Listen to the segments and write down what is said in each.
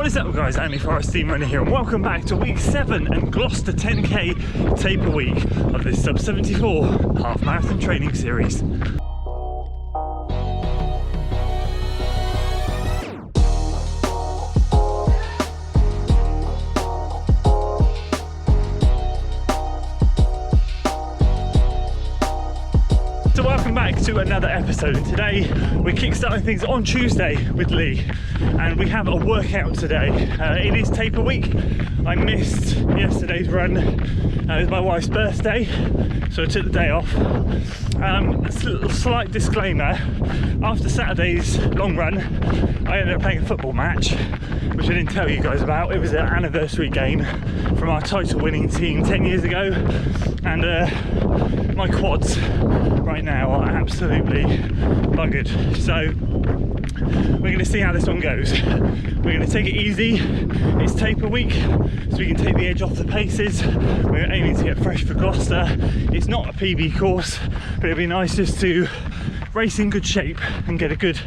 What is up guys, Andy Forest Team Runner here and welcome back to week 7 and Gloucester 10k taper week of this sub 74 half marathon training series. Welcome back to another episode, and today we're kickstarting things on Tuesday with Lee and we have a workout today. It is taper week. I missed yesterday's run. It was my wife's birthday, so I took the day off. A slight disclaimer, after Saturday's long run I ended up playing a football match which I didn't tell you guys about. It was an anniversary game from our title winning team 10 years ago, and my quads right now are absolutely buggered, so we're going to see how this one goes. We're going to take it easy. It's taper week, so we can take the edge off the paces. We're aiming to get fresh for Gloucester. It's not a PB course, but it'd be nice just to race in good shape and get a good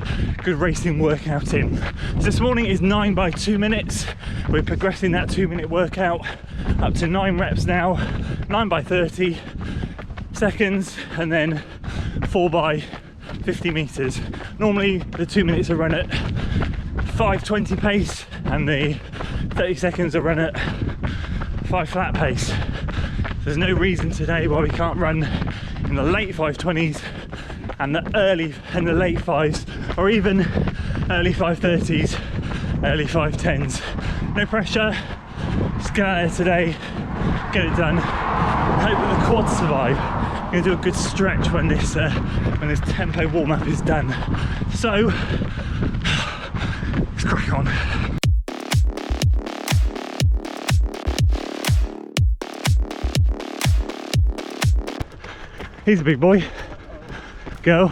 racing workout in. So this morning is 9 by 2 minutes. We're progressing that 2-minute workout up to 9 reps now, 9 by 30 seconds, and then 4 by 50 meters. Normally the 2 minutes are run at 5:20 pace and the 30 seconds are run at 5 flat pace. There's no reason today why we can't run in the late 5:20s and the late 5s, or even early 5:30s, early 5:10s. No pressure, just get out there today, get it done. Hope that the quads survive. I'm going to do a good stretch when this tempo warm-up is done. So, let's crack on. He's a big boy. Go.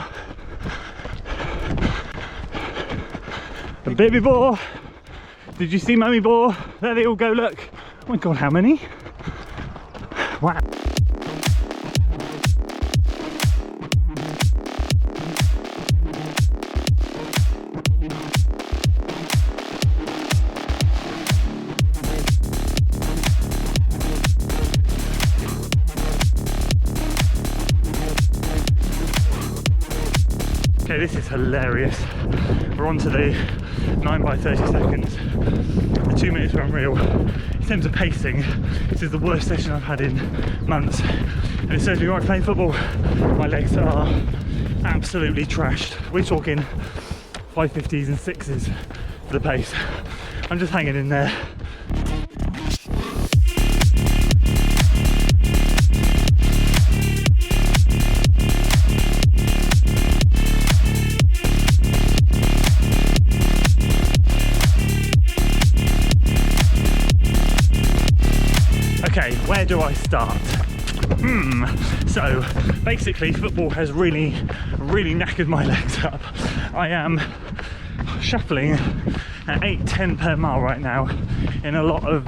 A baby boar. Did you see mummy boar? There they all go, look. Oh my god, how many? Wow. Okay, this is hilarious. We're on to the 9 by 30 seconds. The 2 minutes were unreal. In terms of pacing, this is the worst session I've had in months. And it serves me right playing football. My legs are absolutely trashed. We're talking 550s and 6s for the pace. I'm just hanging in there. Okay, where do I start? So basically football has really knackered my legs up. I am shuffling at 8:10 per mile right now in a lot of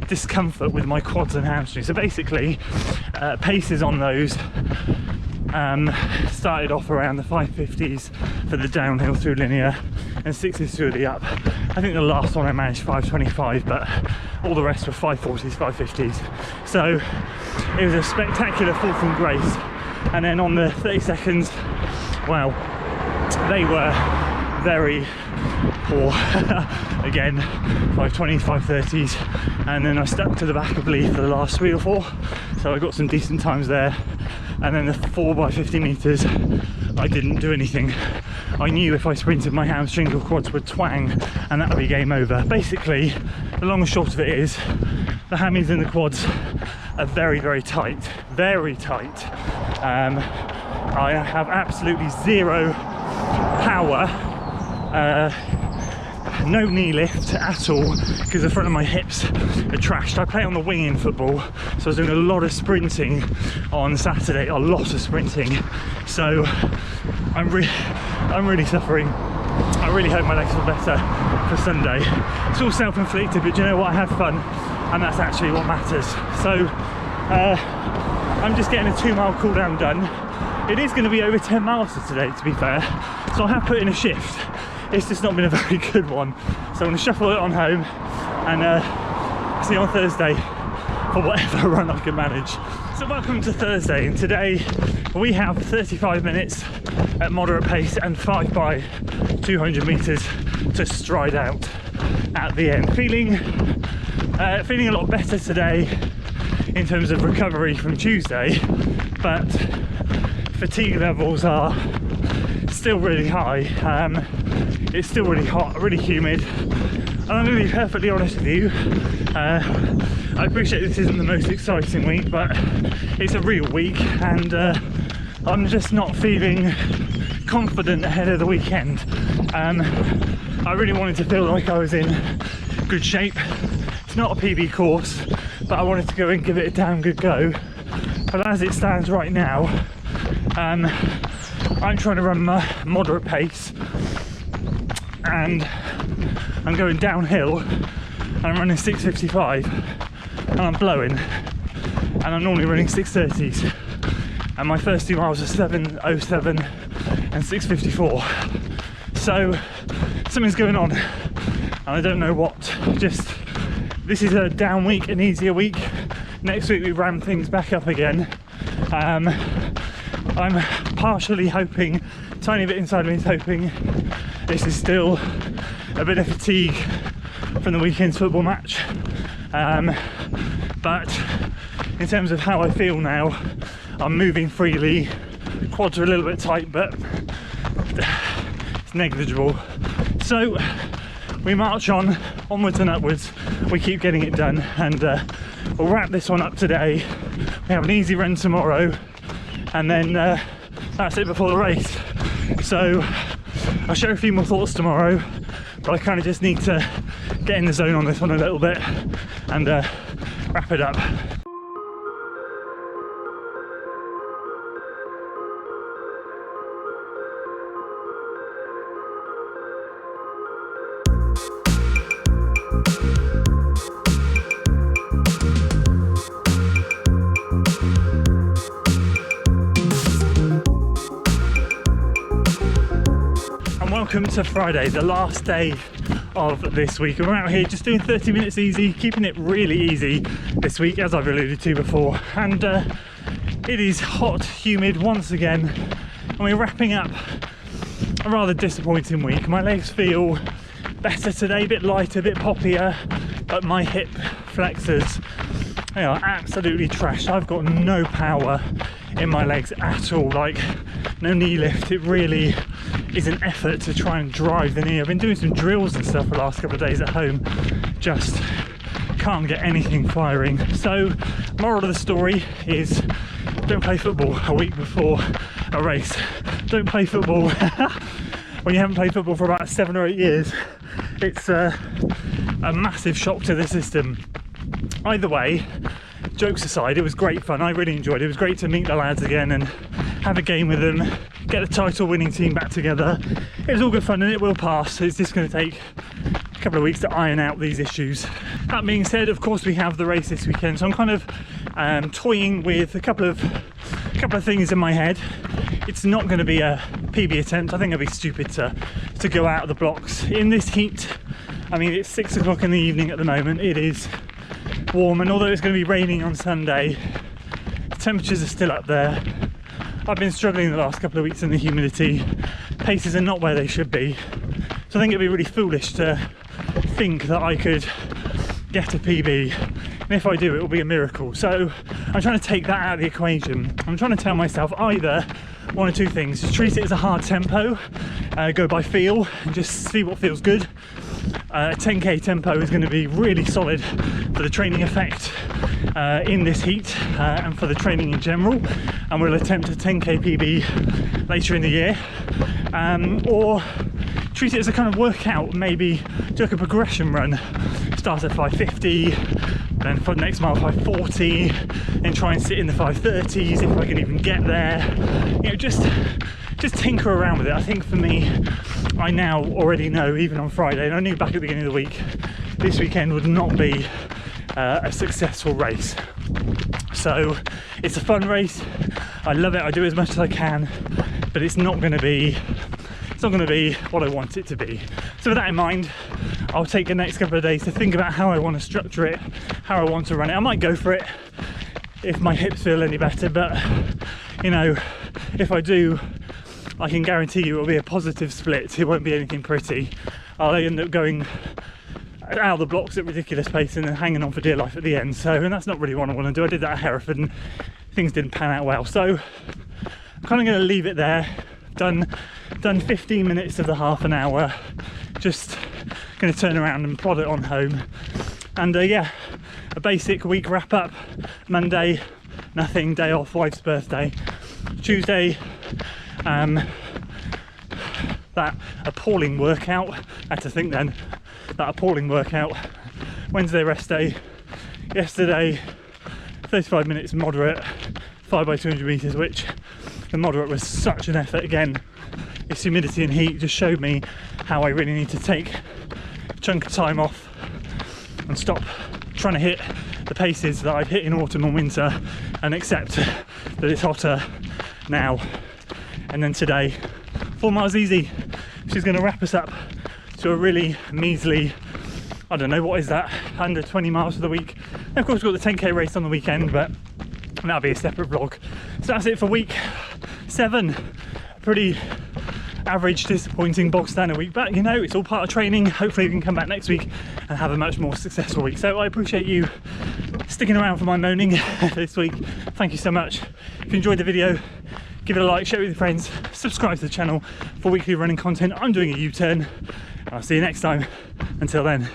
discomfort with my quads and hamstrings. So basically paces on those started off around the 550s for the downhill through linear and 6s through the up. I think the last one I managed 525, but all the rest were 540s, 550s. So it was a spectacular fall from grace. And then on the 30 seconds, well, they were very poor. Again, 520s, 530s. And then I stuck to the back of Lee for the last 3 or 4. So I got some decent times there. And then the 4 by 50 meters, I didn't do anything. I knew if I sprinted my hamstrings or quads would twang and that would be game over. Basically, the long and short of it is the hammies and the quads are very tight, very tight. I have absolutely zero power, no knee lift at all because the front of my hips are trashed. I play on the wing in football, so I was doing a lot of sprinting on Saturday, a lot of sprinting. So I'm really suffering. I really hope my legs feel better for Sunday. It's all self-inflicted, but you know what? I had fun, and that's actually what matters. So I'm just getting a 2-mile cool down done. It is going to be over 10 miles for today, to be fair, so I have put in a shift. it's just not been a very good one. So I'm going to shuffle it on home and see you on Thursday for whatever run I can manage. So welcome to Thursday, and today we have 35 minutes at moderate pace and 5 by 200 meters to stride out at the end. Feeling a lot better today in terms of recovery from Tuesday, but fatigue levels are still really high. It's still really hot, really humid, and I'm going to be perfectly honest with you, I appreciate this isn't the most exciting week, but it's a real week, and I'm just not feeling confident ahead of the weekend. I really wanted to feel like I was in good shape. It's not a PB course, but I wanted to go and give it a damn good go. But as it stands right now, I'm trying to run my moderate pace, and I'm going downhill, and I'm running 6:55, and I'm blowing, and I'm normally running 6:30s, and my first 2 miles are 7:07 and 6:54. So something's going on, and I don't know what. Just, this is a down week, an easier week. Next week we ramp things back up again. I'm partially hoping, tiny bit inside me is hoping, this is still a bit of fatigue from the weekend's football match. But in terms of how I feel now, I'm moving freely. Quads are a little bit tight, but it's negligible. So we march on, onwards and upwards. We keep getting it done, and we'll wrap this one up today. We have an easy run tomorrow, and then that's it before the race. So I'll share a few more thoughts tomorrow, but I kind of just need to get in the zone on this one a little bit and wrap it up. Welcome to Friday, the last day of this week, and we're out here just doing 30 minutes easy, keeping it really easy this week, as I've alluded to before. And it is hot, humid once again, and we're wrapping up a rather disappointing week. My legs feel better today, a bit lighter, a bit poppier, but my hip flexors, they are absolutely trashed. I've got no power in my legs at all, like no knee lift. It really is an effort to try and drive the knee. I've been doing some drills and stuff the last couple of days at home, just can't get anything firing. So moral of the story is, don't play football a week before a race. Don't play football when you haven't played football for about 7 or 8 years. It's a massive shock to the system. Either way, jokes aside, it was great fun. I really enjoyed it. It was great to meet the lads again and have a game with them, get the title winning team back together. It was all good fun, and it will pass. It's just going to take a couple of weeks to iron out these issues. That being said, of course we have the race this weekend, so I'm kind of toying with a couple of things in my head. It's not going to be a PB attempt. I think it'd be stupid to go out of the blocks in this heat. I mean, it's 6 o'clock in the evening at the moment. It is warm, and although it's going to be raining on Sunday, the temperatures are still up there. I've been struggling the last couple of weeks in the humidity. Paces are not where they should be, so I think it'd be really foolish to think that I could get a PB, and if I do, it will be a miracle. So I'm trying to take that out of the equation. I'm trying to tell myself either one or two things: just treat it as a hard tempo, go by feel and just see what feels good. A 10k tempo is going to be really solid for the training effect in this heat and for the training in general, and we'll attempt a 10k PB later in the year, or treat it as a kind of workout. Maybe do like a progression run, start at 550, then for the next mile 540, and try and sit in the 530s if I can even get there. You know, just tinker around with it. I think for me, I now already know, even on Friday, and I knew back at the beginning of the week, this weekend would not be a successful race. So it's a fun race. I love it. I do as much as I can, but it's not going to be not going to be what I want it to be. So with that in mind, I'll take the next couple of days to think about how I want to structure it, how I want to run it. I might go for it if my hips feel any better, but you know, if I do, I can guarantee you it'll be a positive split. It won't be anything pretty. I'll end up going out of the blocks at ridiculous pace and then hanging on for dear life at the end. So, and that's not really what I want to do. I did that at Hereford and things didn't pan out well. So I'm kind of going to leave it there. Done 15 minutes of the half an hour. Just going to turn around and plod it on home. And yeah, a basic week wrap up. Monday, nothing, day off, wife's birthday. Tuesday, that appalling workout. I had to think then, that appalling workout. Wednesday, rest day. Yesterday, 35 minutes moderate, 5x200 meters, which the moderate was such an effort. Again, this humidity and heat just showed me how I really need to take a chunk of time off and stop trying to hit the paces that I've hit in autumn and winter and accept that it's hotter now. And then today, 4 miles easy. She's going to wrap us up to a really measly, I don't know, what is that, under 20 miles for the week. And of course we've got the 10k race on the weekend, but that'll be a separate vlog. So that's it for week 7. Pretty average, disappointing, bog standard week, but you know, it's all part of training. Hopefully we can come back next week and have a much more successful week. So I appreciate you sticking around for my moaning this week. Thank you so much. If you enjoyed the video, give it a like, share it with your friends, subscribe to the channel for weekly running content. I'm doing a U-turn. I'll see you next time. Until then.